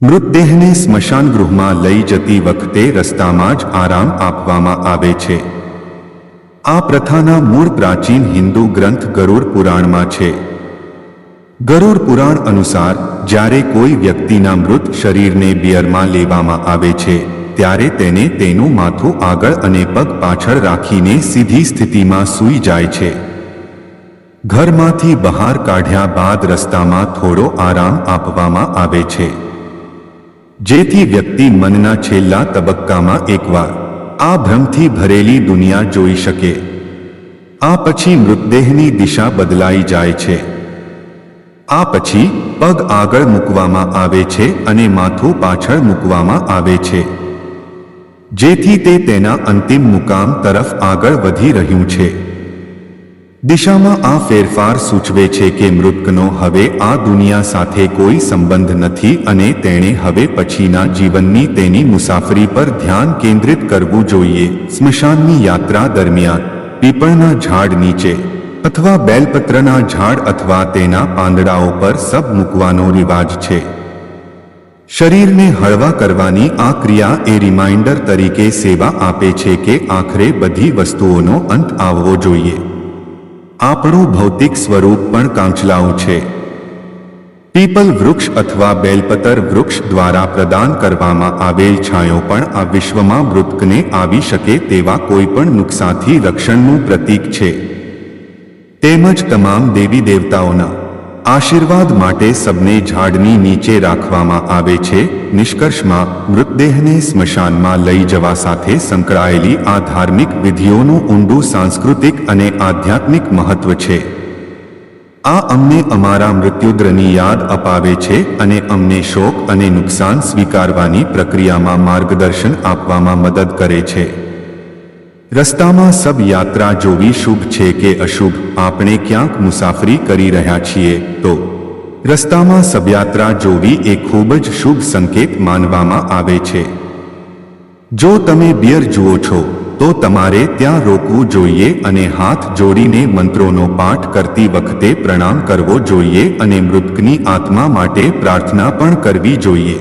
મૃતદેહને સ્મશાન ગૃહમાં લઈ જતી વખતે રસ્તામાં જ આરામ આપવામાં આવે છે. આ પ્રથાના મૂળ પ્રાચીન હિન્દુ ગ્રંથ ગરુડ પુરાણમાં છે. ગરુડ પુરાણ અનુસાર જ્યારે કોઈ વ્યક્તિના મૃત શરીરને બિયરમાં લેવામાં આવે છે ત્યારે તેને તેનું માથું આગળ અને પગ પાછળ રાખીને સીધી સ્થિતિમાં સૂઈ જાય છે. ઘરમાંથી બહાર કાઢ્યા બાદ રસ્તામાં થોડો આરામ આપવામાં આવે છે, જેથી વ્યક્તિ મનના છેલ્લા તબક્કામાં એકવાર આ ભ્રમથી ભરેલી દુનિયા જોઈ શકે. આ પછી મૃતદેહની દિશા બદલાઈ જાય છે. આ પછી પગ આગળ મૂકવામાં આવે છે અને માથું પાછળ મૂકવામાં આવે છે, જેથી તે તેના અંતિમ મુકામ તરફ આગળ વધી રહ્યું છે. દિશામાં આ ફેરફાર સૂચવે છે કે મૃતકનો હવે આ દુનિયા સાથે કોઈ સંબંધ નથી અને તેણે હવે પછીના જીવનની તેની મુસાફરી પર ધ્યાન કેન્દ્રિત કરવું જોઈએ. સ્મશાનની યાત્રા દરમિયાન પીપળના ઝાડ નીચે અથવા બેલપત્રના ઝાડ અથવા તેના પાંદડાઓ પર સબ મૂકવાનો રિવાજ છે. શરીરને હળવા કરવાની આ ક્રિયા એ રિમાઇન્ડર તરીકે સેવા આપે છે કે આખરે બધી વસ્તુઓનો અંત આવવો જોઈએ. આપણું ભૌતિક સ્વરૂપ પણ કાંચલાઓ છે. પીપલ વૃક્ષ અથવા બેલપતર વૃક્ષ દ્વારા પ્રદાન કરવામાં આવેલ છાંયો પણ આ વિશ્વમાં મૃતકને આવી શકે તેવા કોઈપણ નુકસાનથી રક્ષણનું પ્રતીક છે. તેમજ તમામ દેવી દેવતાઓના આશીર્વાદ માટે સબને ઝાડની નીચે રાખવામાં આવે છે. નિષ્કર્ષમાં મૃતદેહને સ્મશાનમાં લઈ જવા સાથે સંકળાયેલી આ ધાર્મિક વિધિઓનું ઊંડું સાંસ્કૃતિક અને આધ્યાત્મિક મહત્વ છે. આ અમને અમારા મૃત્યુદ્રની યાદ અપાવે છે અને અમને શોક અને નુકસાન સ્વીકારવાની પ્રક્રિયામાં માર્ગદર્શન આપવામાં મદદ કરે છે. રસ્તામાં સબ યાત્રા જોવી શુભ છે કે અશુભ, આપણે ક્યાંક મુસાફરી કરી રહ્યા છીએ તો રસ્તામાં સબયાત્રા જોવી એ ખૂબ જ શુભ સંકેત માનવામાં આવે છે. જો તમે બિયર જુઓ છો તો તમારે ત્યાં રોકવું જોઈએ અને હાથ જોડીને મંત્રોનો પાઠ કરતી વખતે પ્રણામ કરવો જોઈએ અને મૃતકની આત્મા માટે પ્રાર્થના પણ કરવી જોઈએ.